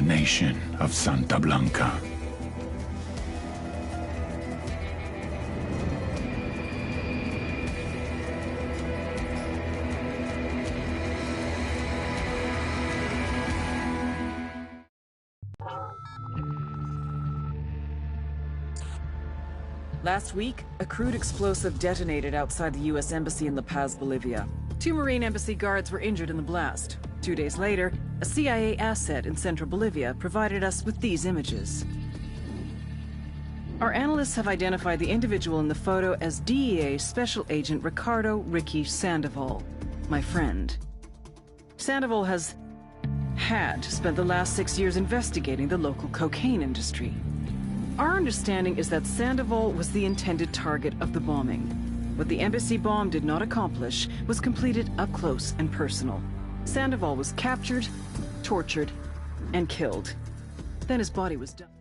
nation of Santa Blanca. Last week, a crude explosive detonated outside the U.S. Embassy in La Paz, Bolivia. 2 Marine Embassy guards were injured in the blast. 2 days later, a CIA asset in central Bolivia provided us with these images. Our analysts have identified the individual in the photo as DEA Special Agent Ricardo Ricky Sandoval, my friend. Sandoval had spent the last 6 years investigating the local cocaine industry. Our understanding is that Sandoval was the intended target of the bombing. What the embassy bomb did not accomplish was completed up close and personal. Sandoval was captured, tortured, and killed. Then his body was dumped.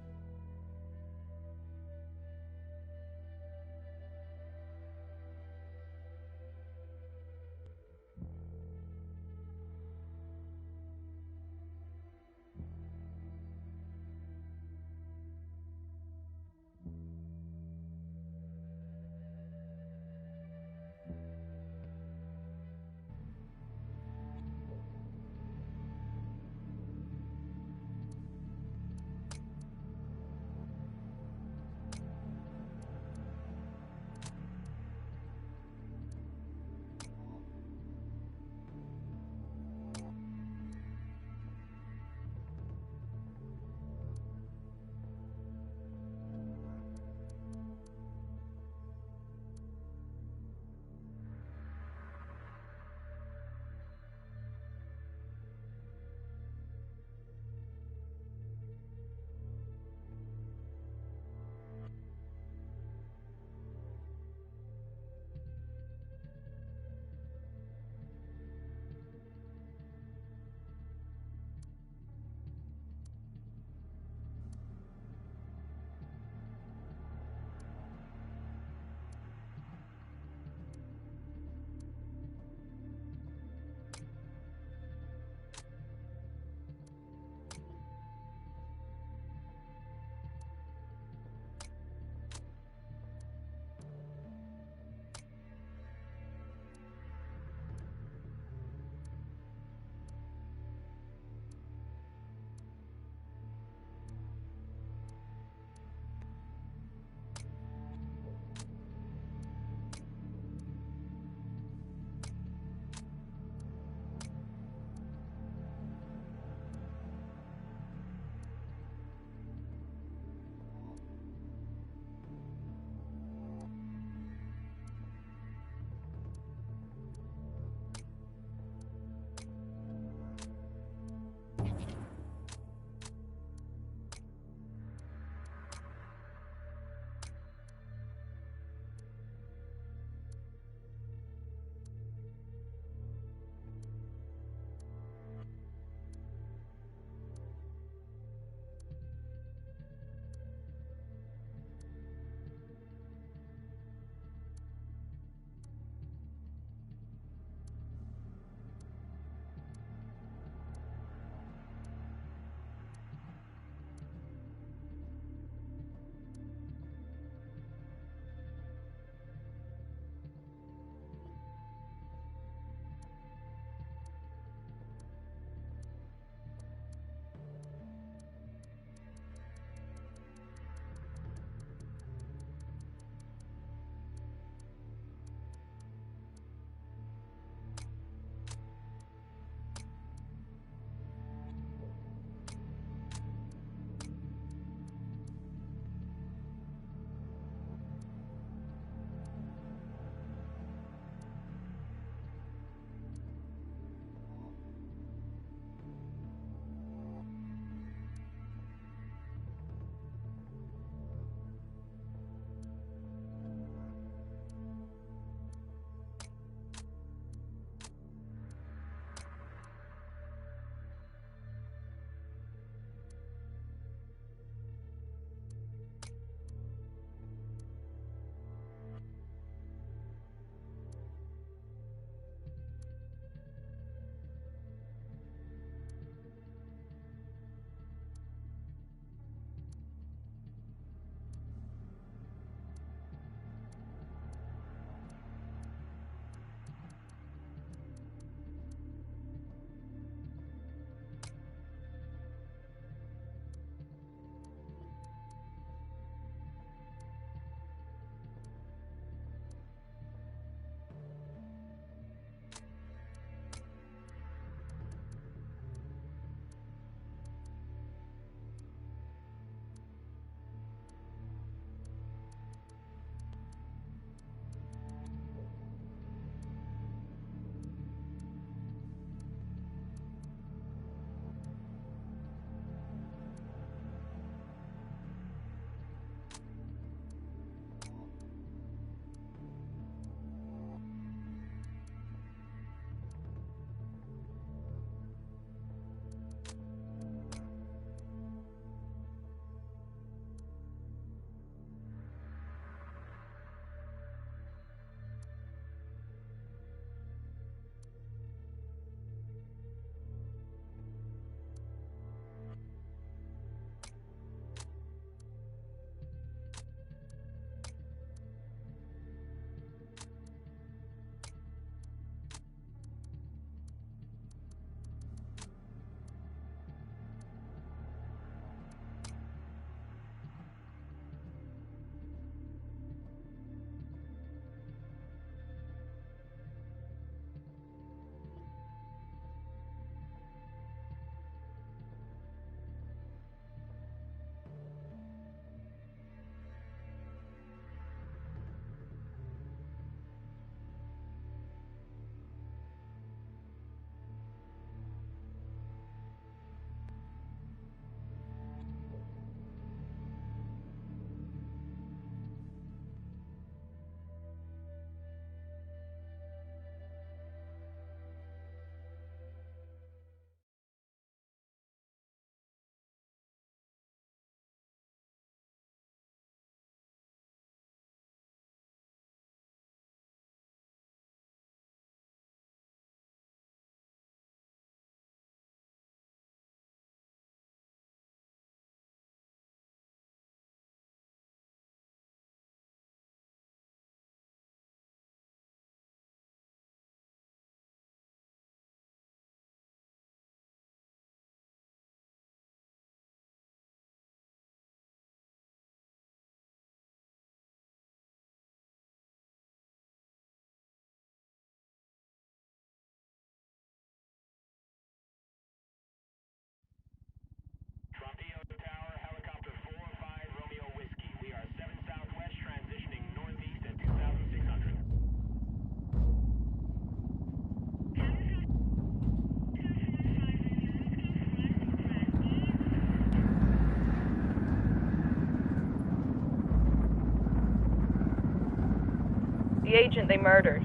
The agent they murdered.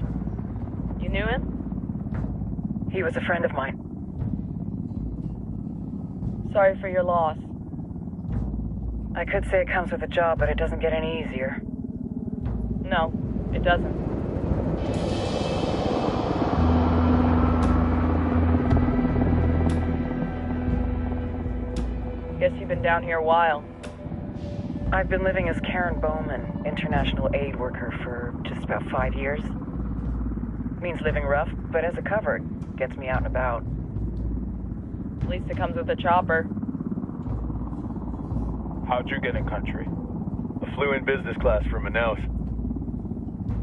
You knew him? He was a friend of mine. Sorry for your loss. I could say it comes with a job, but it doesn't get any easier. No, it doesn't. Guess you've been down here a while. I've been living as Karen Bowman, international aid worker, for just about 5 years. Means living rough, but as a cover, it gets me out and about. At least it comes with a chopper. How'd you get in country? I flew in business class from Manaus.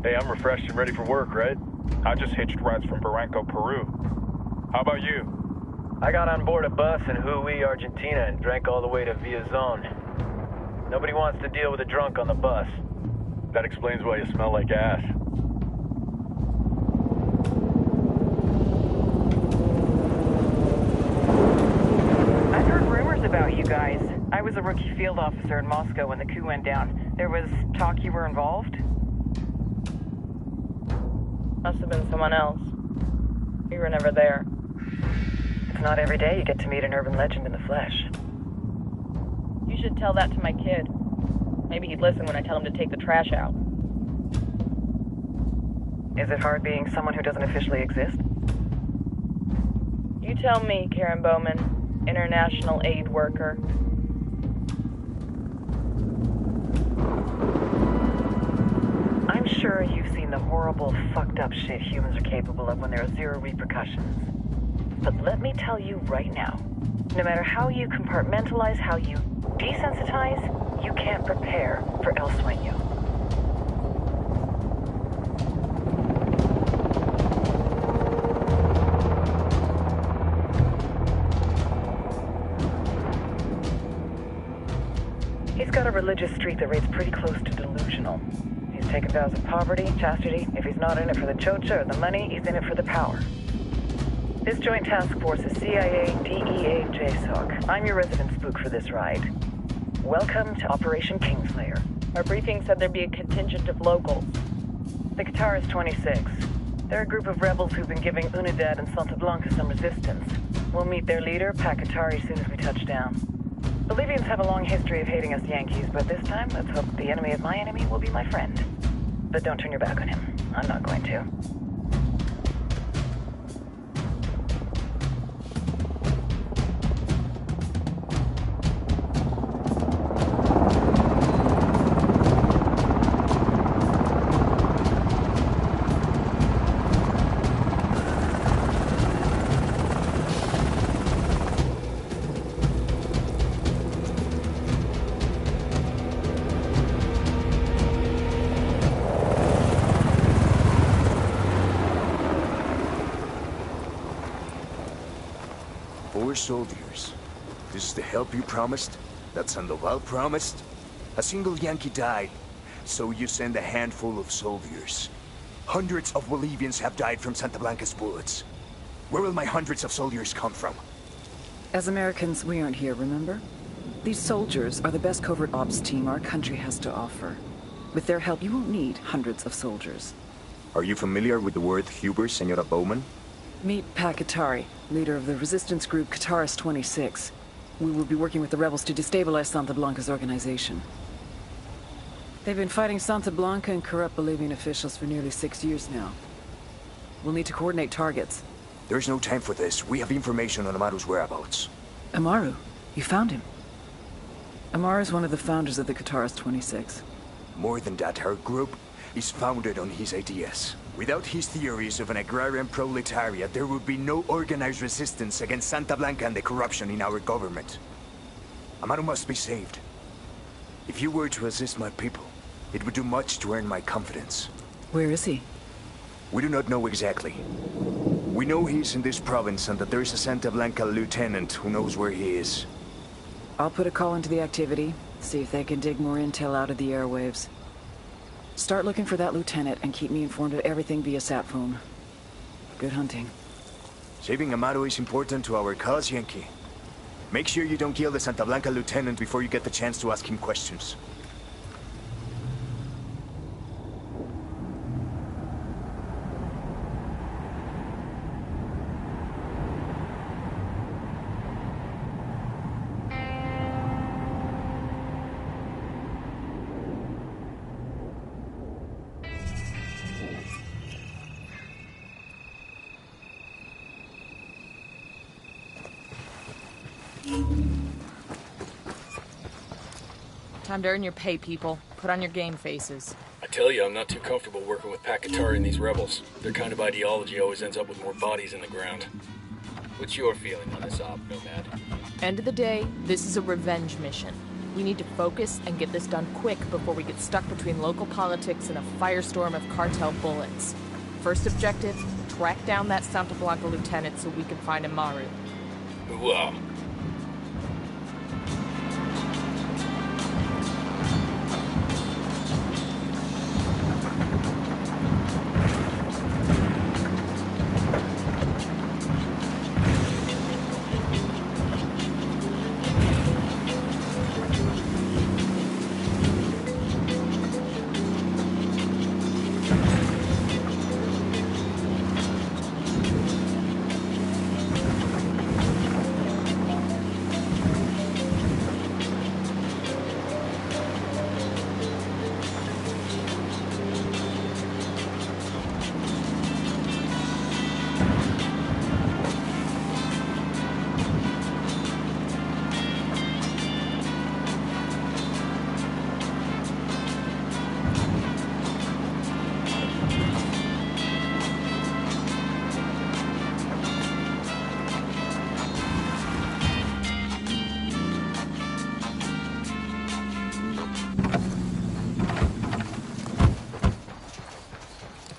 Hey, I'm refreshed and ready for work, right? I just hitched rides from Barranco, Peru. How about you? I got on board a bus in Jujuy, Argentina, and drank all the way to Villazon. Nobody wants to deal with a drunk on the bus. That explains why you smell like ass. I've heard rumors about you guys. I was a rookie field officer in Moscow when the coup went down. There was talk you were involved? Must have been someone else. We were never there. It's not every day you get to meet an urban legend in the flesh. You should tell that to my kid. Maybe he'd listen when I tell him to take the trash out. Is it hard being someone who doesn't officially exist? You tell me, Karen Bowman, international aid worker. I'm sure you've seen the horrible, fucked up shit humans are capable of when there are zero repercussions. But let me tell you right now, no matter how you compartmentalize, how you desensitize, you can't prepare for El Sueño. He's got a religious streak that rates pretty close to delusional. He's taken vows of poverty, chastity. If he's not in it for the chocha or the money, he's in it for the power. This joint task force is CIA, DEA, JSOC. I'm your resident spook for this ride. Welcome to Operation Kingslayer. Our briefing said there'd be a contingent of locals. The Qatar 26. They're a group of rebels who've been giving Unidad and Santa Blanca some resistance. We'll meet their leader, Pakatari, as soon as we touch down. Bolivians have a long history of hating us Yankees, but this time, let's hope the enemy of my enemy will be my friend. But don't turn your back on him. I'm not going to. Soldiers. This is the help you promised? That Sandoval promised? A single Yankee died, so you send a handful of soldiers. Hundreds of Bolivians have died from Santa Blanca's bullets. Where will my hundreds of soldiers come from? As Americans, we aren't here, remember? These soldiers are the best covert ops team our country has to offer. With their help, you won't need hundreds of soldiers. Are you familiar with the word Huber, Senora Bowman? Meet Pakatari, leader of the resistance group Qatar 26. We will be working with the rebels to destabilize Santa Blanca's organization. They've been fighting Santa Blanca and corrupt Bolivian officials for nearly 6 years now. We'll need to coordinate targets. There's no time for this. We have information on Amaru's whereabouts. Amaru? You found him? Amaru is one of the founders of the Qatar 26. More than that, her group is founded on his ideas. Without his theories of an agrarian proletariat, there would be no organized resistance against Santa Blanca and the corruption in our government. Amaru must be saved. If you were to assist my people, it would do much to earn my confidence. Where is he? We do not know exactly. We know he's in this province and that there is a Santa Blanca lieutenant who knows where he is. I'll put a call into the activity, see if they can dig more intel out of the airwaves. Start looking for that lieutenant and keep me informed of everything via sat phone. Good hunting. Saving Amaru is important to our cause, Yankee. Make sure you don't kill the Santa Blanca lieutenant before you get the chance to ask him questions. Time to earn your pay, people. Put on your game faces. I tell you, I'm not too comfortable working with Pakatari and these rebels. Their kind of ideology always ends up with more bodies in the ground. What's your feeling on this op, Nomad? End of the day, this is a revenge mission. We need to focus and get this done quick before we get stuck between local politics and a firestorm of cartel bullets. First objective, track down that Santa Blanca lieutenant so we can find Amaru. Wow.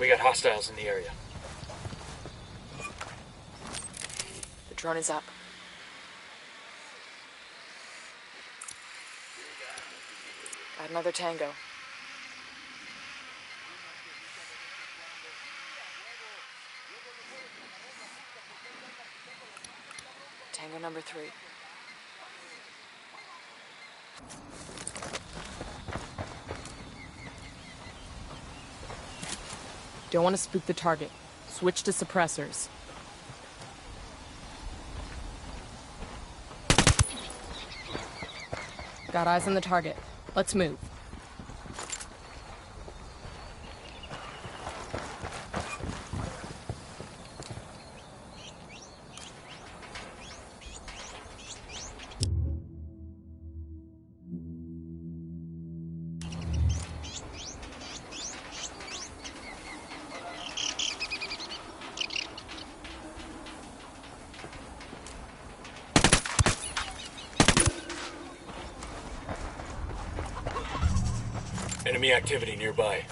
We got hostiles in the area. The drone is up. Got another tango. Tango number 3. Don't want to spook the target. Switch to suppressors. Got eyes on the target. Let's move. Enemy activity nearby.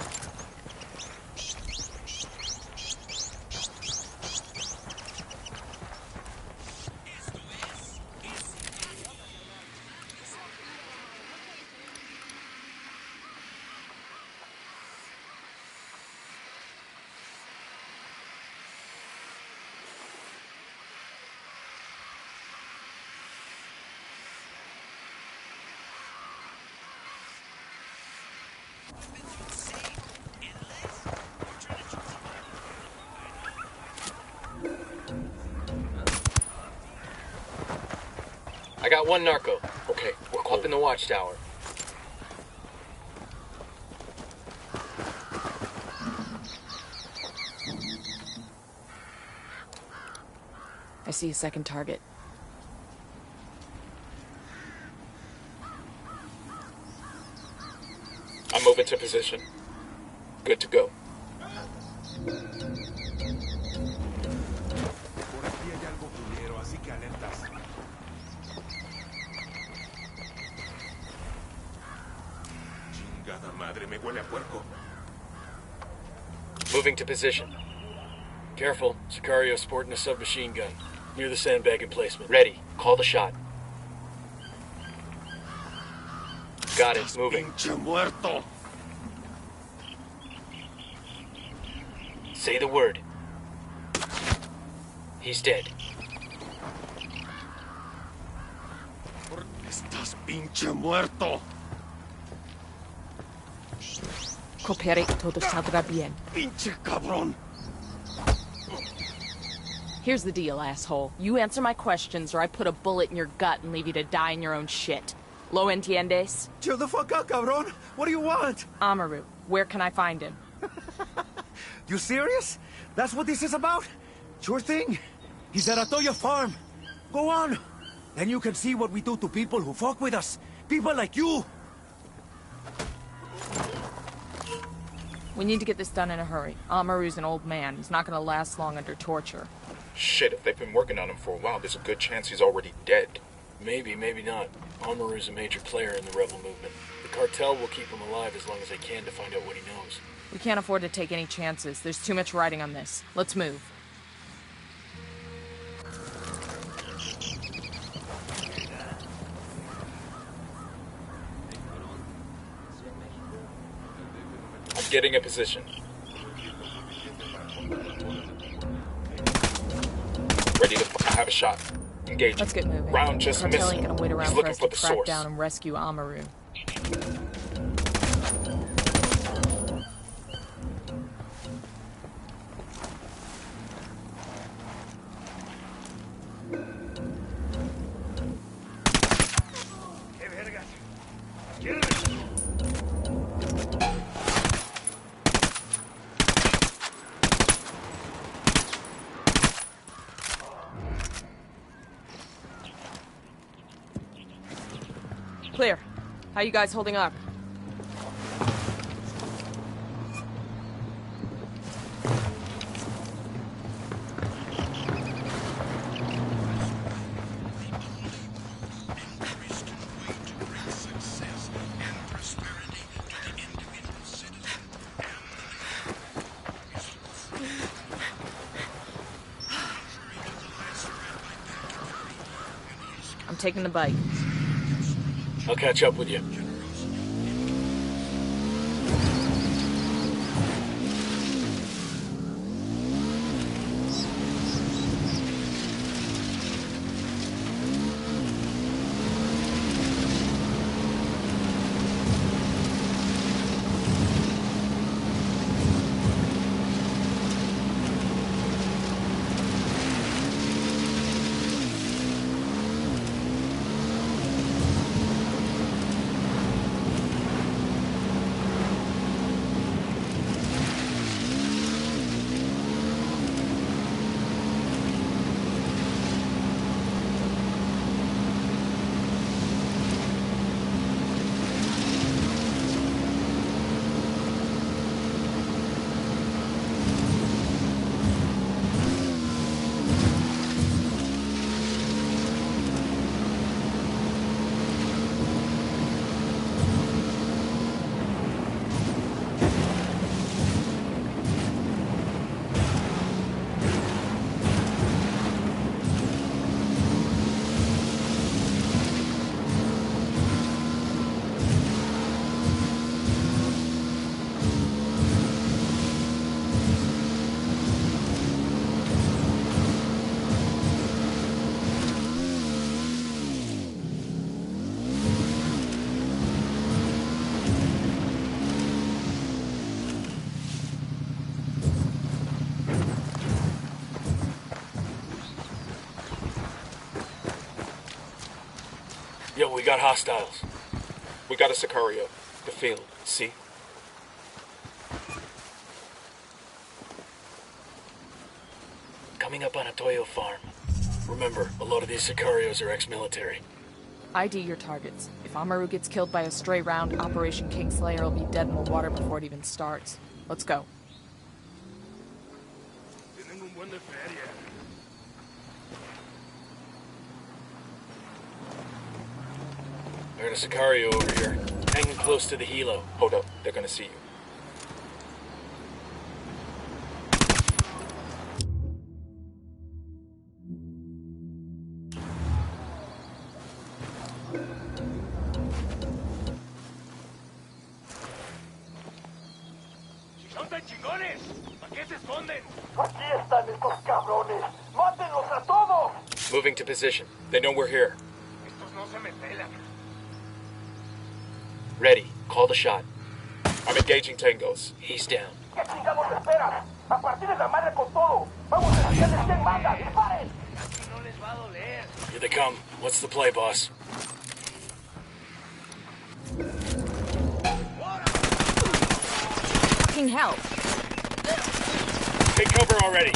I got one narco. Okay, we're up in the watchtower. I see a second target. I'm moving to position. Good to go. Moving to position. Careful, Sicario sporting a submachine gun. Near the sandbag emplacement. Ready. Call the shot. Got it. Moving. Say the word. He's dead. Estás pinche muerto. Coopere y todo saldrá bien. Pinche cabrón. Here's the deal, asshole. You answer my questions or I put a bullet in your gut and leave you to die in your own shit. Lo entiendes? Chill the fuck out, cabrón. What do you want? Amaru, where can I find him? You serious? That's what this is about? Sure thing. He's at Atoya Farm. Go on. Then you can see what we do to people who fuck with us. People like you. We need to get this done in a hurry. Amaru's an old man. He's not gonna last long under torture. Shit, if they've been working on him for a while, there's a good chance he's already dead. Maybe, maybe not. Amaru's a major player in the rebel movement. The cartel will keep him alive as long as they can to find out what he knows. We can't afford to take any chances. There's too much riding on this. Let's move. I'm getting a position. Ready to have a shot. Engage. Let's get moving. Round just Cartel missed. ain't gonna wait around He's for looking us for to the track source. down and rescue Amaru. Clear. How you guys holding up? I'm taking the bike. I'll catch up with you. Yo, we got hostiles. We got a Sicario. The field, see? Coming up on a Toyo farm. Remember, a lot of these Sicarios are ex-military. ID your targets. If Amaru gets killed by a stray round, Operation Kingslayer will be dead in the water before it even starts. Let's go. I heard a Sicario over here, hanging close to the helo. Hold up, they're gonna see you. ¡Son tan chingones! ¿A qué se esconden? Aquí están estos cabrones. ¡Mátenlos a todos! Moving to position. They know we're here. Estos no se me pelan. Ready. Call the shot. I'm engaging Tangos. He's down. ¿Qué chingados esperas? A partir de la madre con todo. Vamos a hacerles quien manda. ¡Disparen! Aquí no les va a doler. Here they come. What's the play, boss? Fucking hell! Take cover already.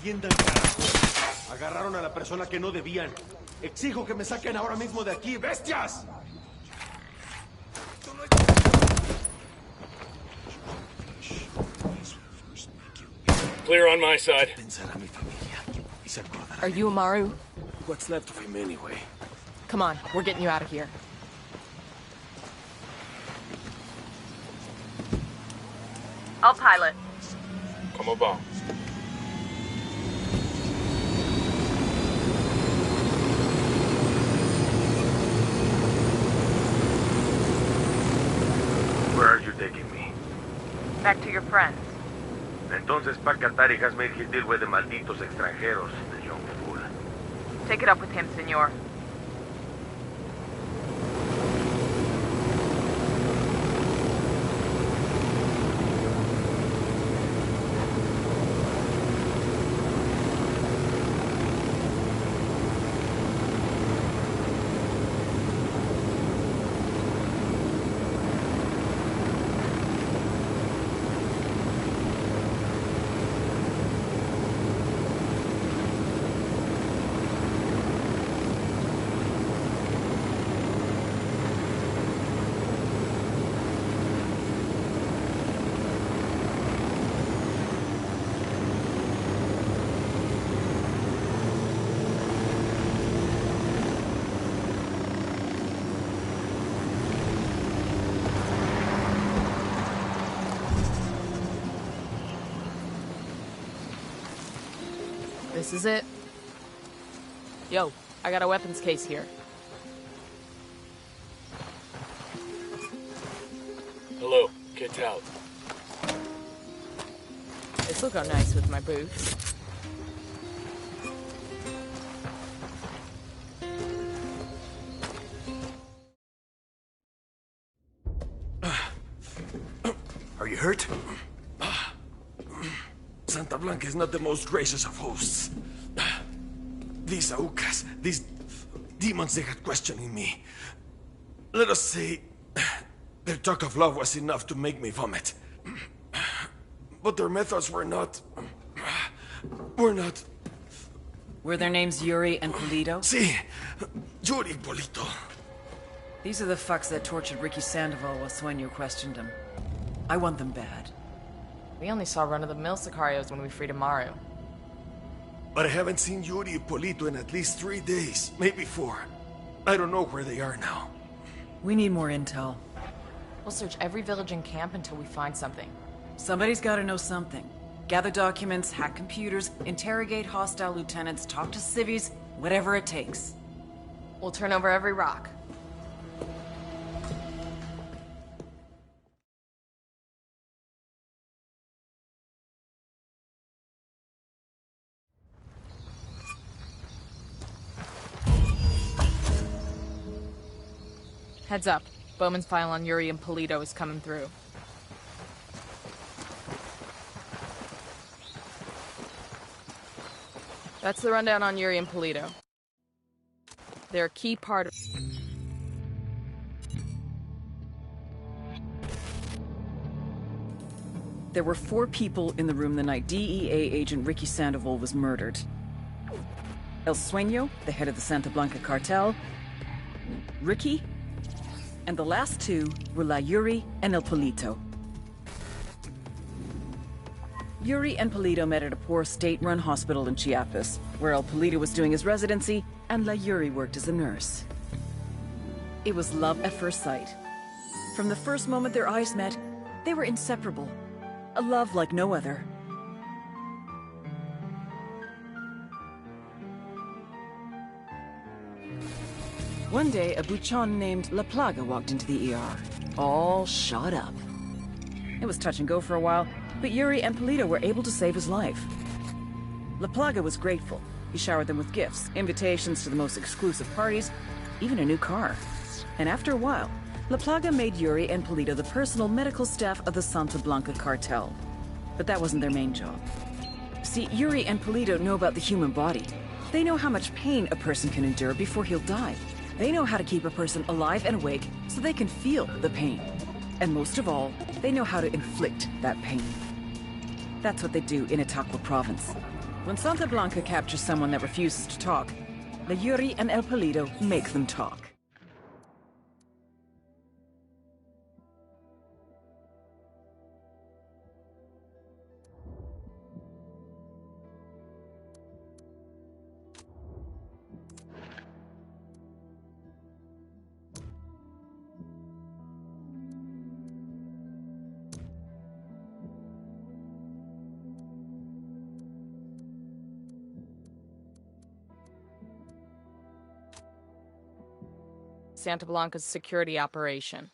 entiendan, carajo. Agarraron a la persona que no debían. Exijo que me saquen ahora mismo de aquí, bestias. Clear on my side. Are you Amaru? What's left of him anyway? Come on, we're getting you out of here. I'll pilot. Como va? Where are you taking me? Back to your friends. Entonces, pa' Qatar y has made his deal with the malditos extranjeros, the young fool. Take it up with him, senor. This is it. Yo, I got a weapons case here. Hello, get out. This will go nice with my boots. Are you hurt? Santa Blanca is not the most gracious of hosts. These Aucas, these demons they had questioning me. Let us say, their talk of love was enough to make me vomit. But their methods were not... Were their names Yuri and Polito? Si, Yuri Polito. These are the fucks that tortured Ricky Sandoval while Sueño questioned him. I want them bad. We only saw run-of-the-mill Sicarios when we freed Amaru. But I haven't seen Yuri and Polito in at least 3 days, maybe 4. I don't know where they are now. We need more intel. We'll search every village and camp until we find something. Somebody's gotta know something. Gather documents, hack computers, interrogate hostile lieutenants, talk to civvies, whatever it takes. We'll turn over every rock. Heads up. Bowman's file on Yuri and Polito is coming through. That's the rundown on Yuri and Polito. They're a key part of... There were 4 people in the room the night DEA agent Ricky Sandoval was murdered. El Sueño, the head of the Santa Blanca cartel, Ricky, and the last 2 were La Yuri and El Polito. Yuri and Polito met at a poor state-run hospital in Chiapas, where El Polito was doing his residency and La Yuri worked as a nurse. It was love at first sight. From the first moment their eyes met, they were inseparable. A love like no other. One day, a buchon named La Plaga walked into the ER, all shot up. It was touch and go for a while, but Yuri and Polito were able to save his life. La Plaga was grateful. He showered them with gifts, invitations to the most exclusive parties, even a new car. And after a while, La Plaga made Yuri and Polito the personal medical staff of the Santa Blanca cartel. But that wasn't their main job. See, Yuri and Polito know about the human body. They know how much pain a person can endure before he'll die. They know how to keep a person alive and awake so they can feel the pain. And most of all, they know how to inflict that pain. That's what they do in Itaqua province. When Santa Blanca captures someone that refuses to talk, the Yuri and El Polito make them talk. Santa Blanca's security operation.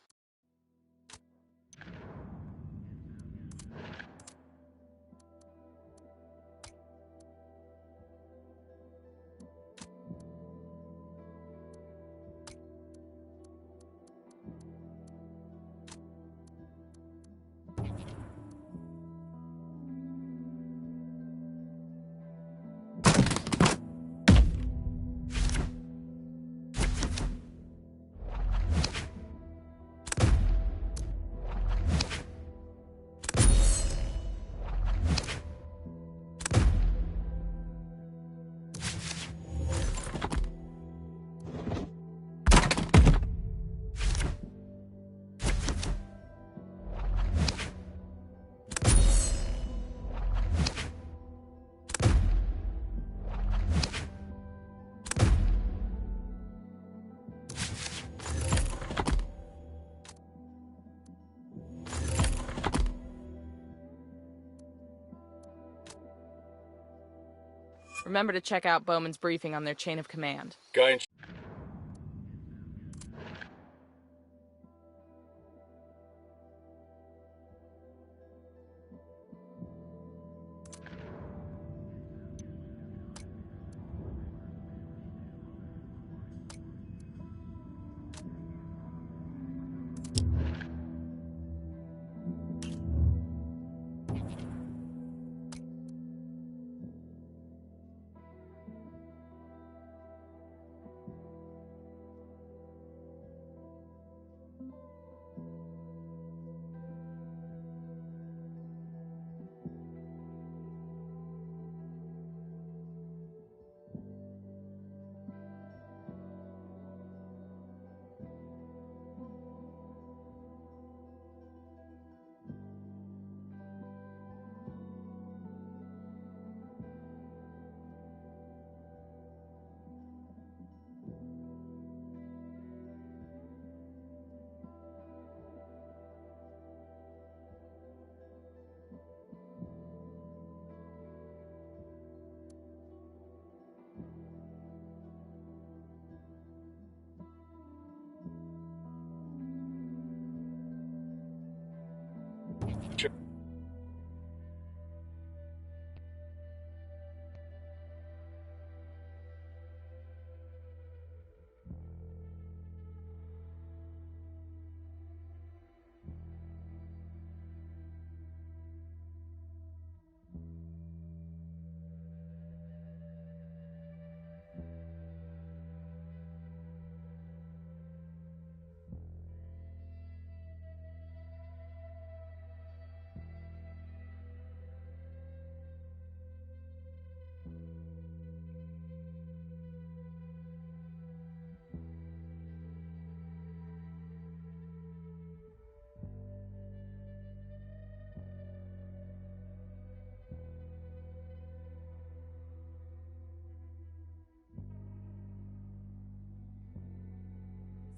Remember to check out Bowman's briefing on their chain of command. Guy in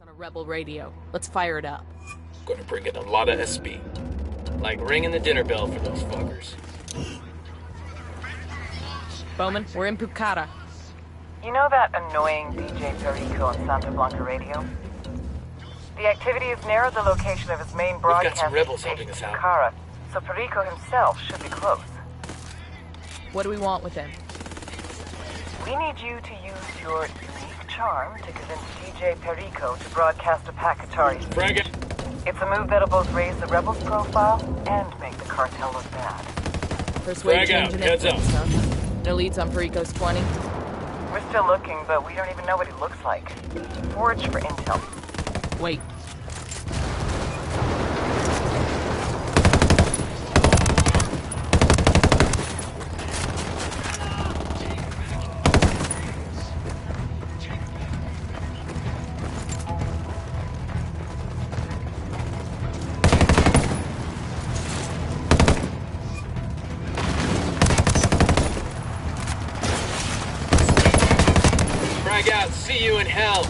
On a rebel radio. Let's fire it up. gonna bring in a lot of SB. Like ringing the dinner bell for those fuckers. Bowman, we're in Pucara. You know that annoying DJ Perico on Santa Blanca radio? The activity has narrowed the location of his main broadcast some rebels station helping us to out. Pucara, so Perico himself should be close. What do we want with him? We need you to use your unique charm to convince DJ Perico to broadcast a Pacatari. Frag it. It's a move that'll both raise the rebels' profile and make the cartel look bad. Persuade Frag out. change in Heads up. influence, huh? No leads on Perico's 20? We're still looking, but we don't even know what he looks like. Forage for intel. Wait. see you in hell.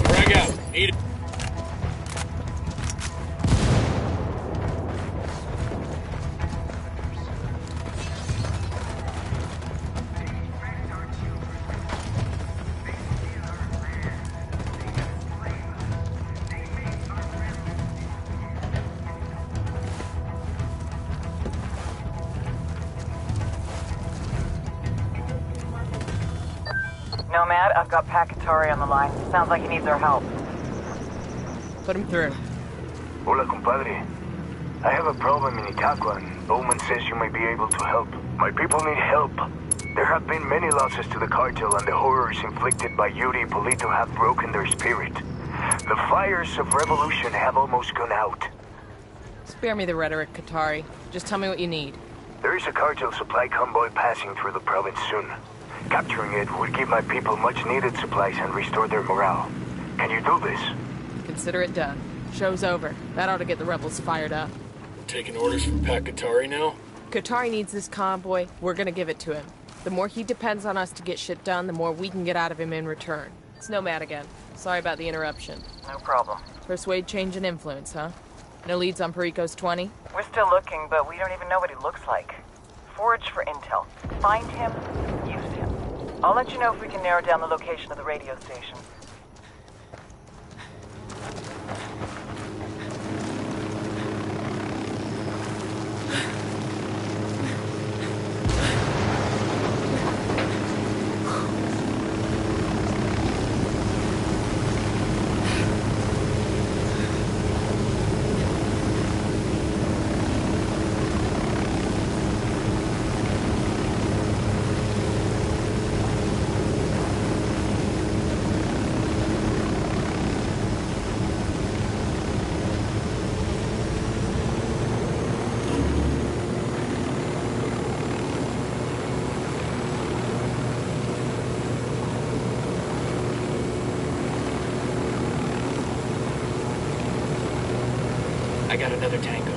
Frag out. Need it. Nomad, I've got Pakatari on the line. Sounds like he needs our help. Put him through. Hola, compadre. I have a problem in Itaqua, and Bowman says you may be able to help. My people need help. There have been many losses to the cartel, and the horrors inflicted by Yuri Polito have broken their spirit. The fires of revolution have almost gone out. Spare me the rhetoric, Qatari. Just tell me what you need. There is a cartel supply convoy passing through the province soon. Capturing it would give my people much-needed supplies and restore their morale. Can you do this? Consider it done. Show's over. That ought to get the rebels fired up. We're taking orders from Pakatari now? Qatari needs this convoy. We're gonna give it to him. The more he depends on us to get shit done, the more we can get out of him in return. It's Nomad again. Sorry about the interruption. No problem. Persuade, change, and influence, huh? No leads on Perico's 20? We're still looking, but we don't even know what he looks like. Forage for intel. Find him, use him. I'll let you know if we can narrow down the location of the radio station. I got another tango.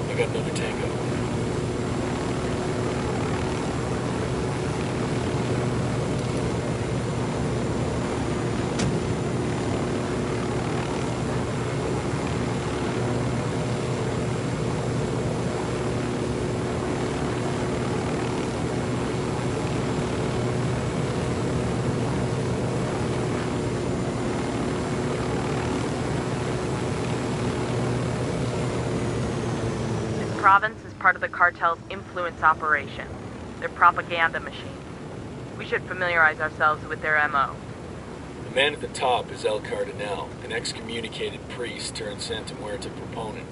Province is part of the cartel's influence operation, their propaganda machine. We should familiarize ourselves with their MO. The man at the top is El Cardinal, an excommunicated priest turned Santa Muerte proponent.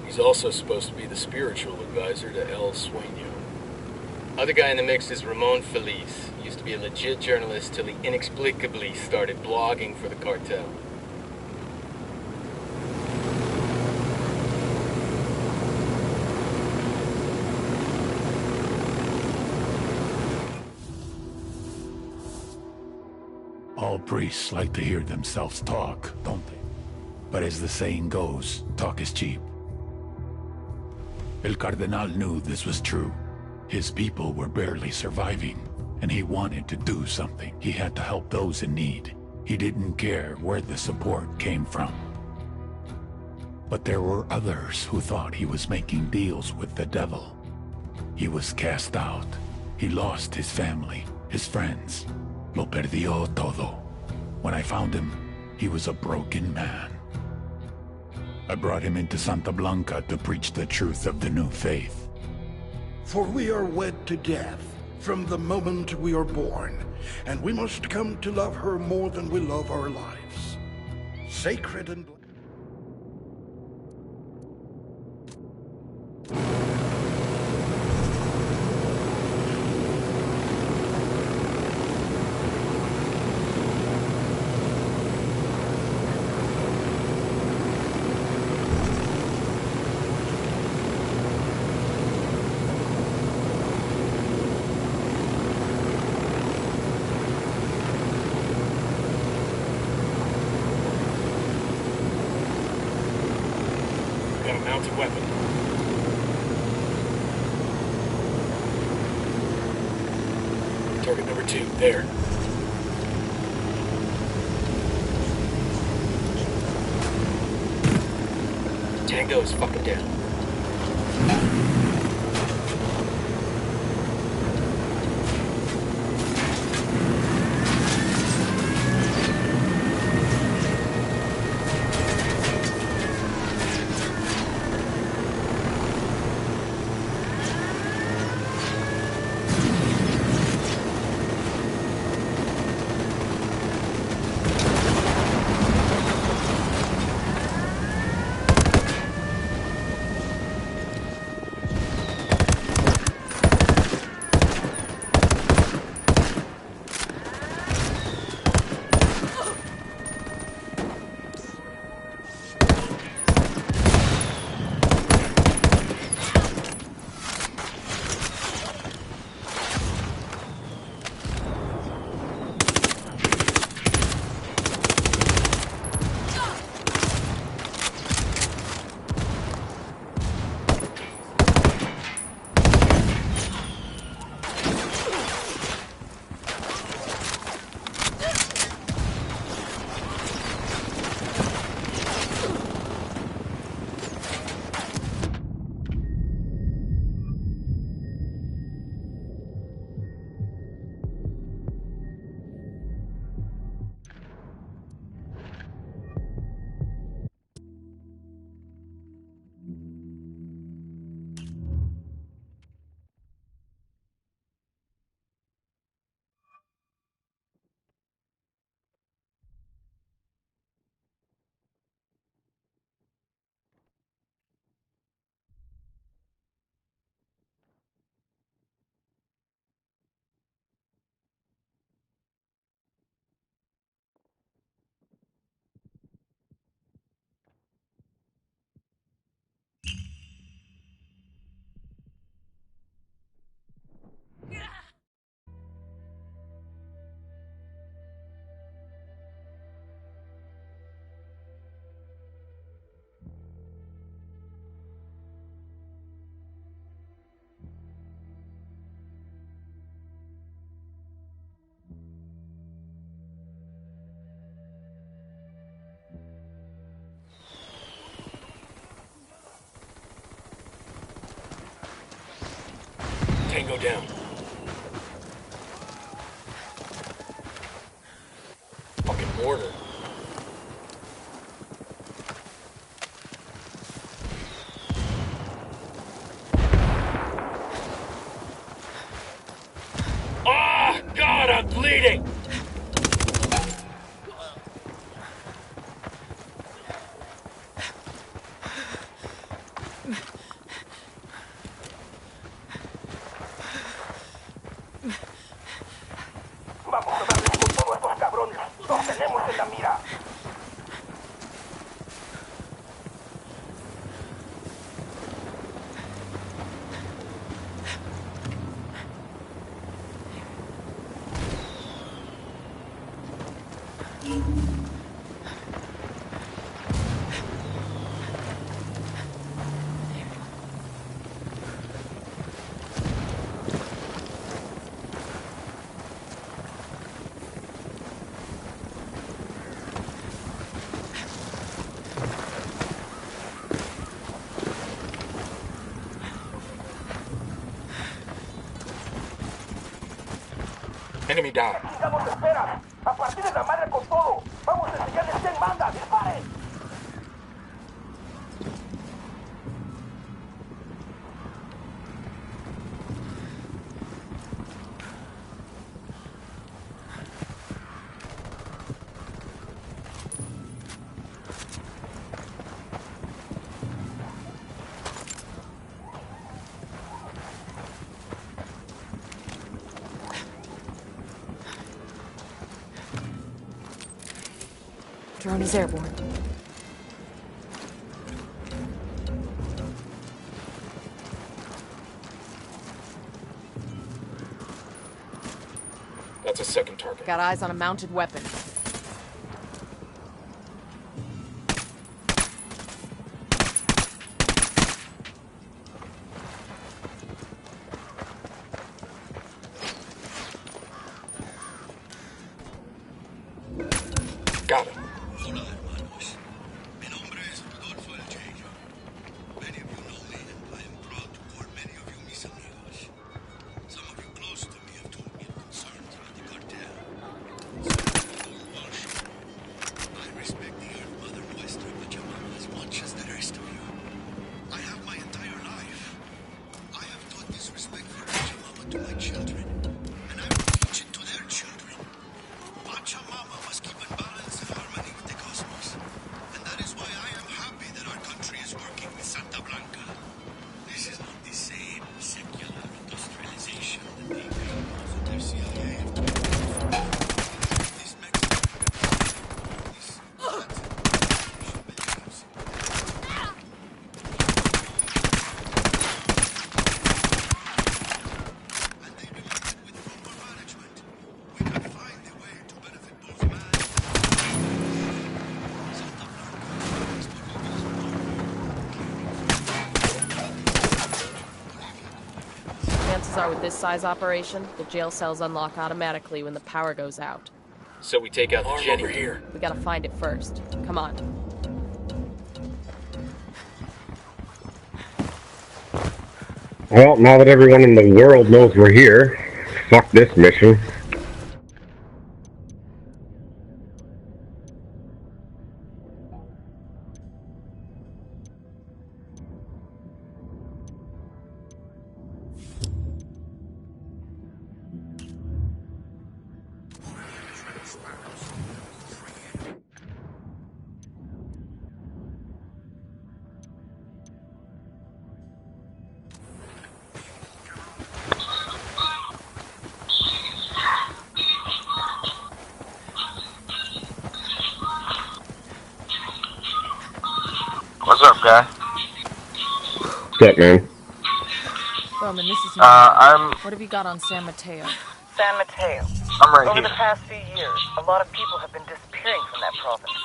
He's also supposed to be the spiritual advisor to El Sueño. Other guy in the mix is Ramon Feliz. Used to be a legit journalist till he inexplicably started blogging for the cartel. All priests like to hear themselves talk, don't they? But as the saying goes, talk is cheap. El Cardenal knew this was true. His people were barely surviving, and he wanted to do something. He had to help those in need. He didn't care where the support came from. But there were others who thought he was making deals with the devil. He was cast out. He lost his family, his friends. Lo perdió todo. When I found him, he was a broken man. I brought him into Santa Blanca to preach the truth of the new faith. For we are wed to death from the moment we are born, and we must come to love her more than we love our lives. Sacred and Got a mounted weapon. Target number 2, there. Tango is fucking down. Tango down. Fucking mortar. Ah, God, I'm bleeding! Vamos a darles con todos estos cabrones. Los tenemos en la mira. Enemy down. Ya nos esperan. A partir de la madre con todo. Vamos a enseñarles quién manda. ¡Disparen! Drone is airborne. That's a second target. Got eyes on a mounted weapon. Chances are with this size operation, the jail cells unlock automatically when the power goes out. So we take out the Jenny. Over here. We gotta find it first. Come on. Well, now that everyone in the world knows we're here, fuck this mission. What's up, guy? What's up, man? Roman, this is I'm... What have you got on San Mateo? San Mateo. I'm right Over here. the past few years, a lot of people have been disappearing from that province.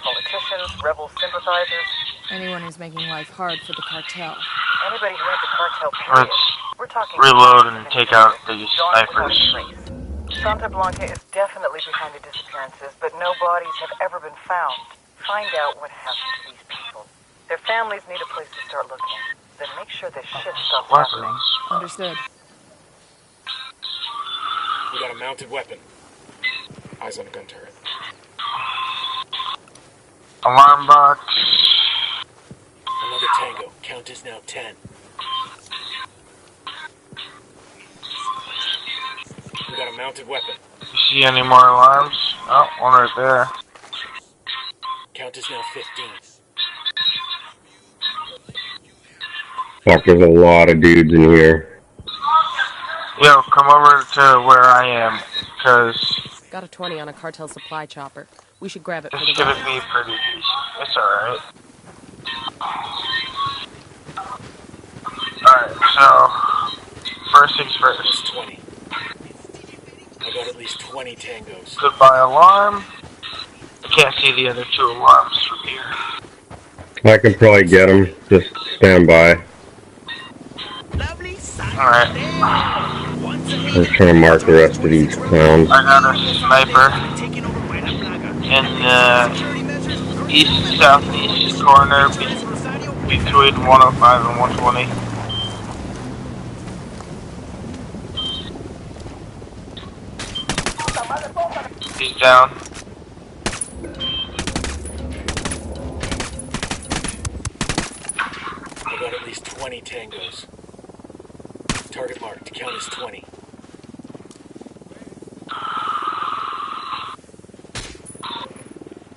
Politicians, rebel sympathizers. Anyone who's making life hard for the cartel. Anybody who ain't the cartel, period. We're talking... Reload and take out these snipers. Santa Blanca is definitely behind the disappearances, but no bodies have ever been found. Find out what happened to these people. Their families need a place to start looking. Then make sure this shit stops happening. Understood. We got a mounted weapon. Eyes on a gun turret. Alarm box. Another tango. Count is now 10. We got a mounted weapon. You see any more alarms? Oh, one right there. Count is now 15. Fuck, there's a lot of dudes in here. Yo, come over to where I am, cause... Got a 20 on a cartel supply chopper. We should grab it for This the should weapons. be pretty decent. It's alright. Alright, so... First things first. 20. I got at least 20 tangos. Goodbye alarm. I can't see the other two alarms from here. I can probably get them. Just stand by. Alright. I'm trying to mark the rest of these clowns. I got a sniper in the east-southeast corner between 105 and 120. He's down. I got at least 20 tangos. Target marked. Count is 20.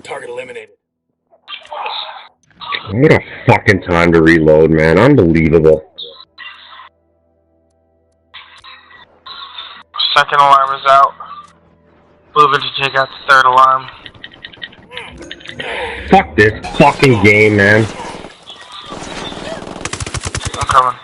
Target eliminated. What a fucking time to reload, man. Unbelievable. Second alarm is out. Moving to take out the third alarm. Fuck this fucking game, man. I'm coming.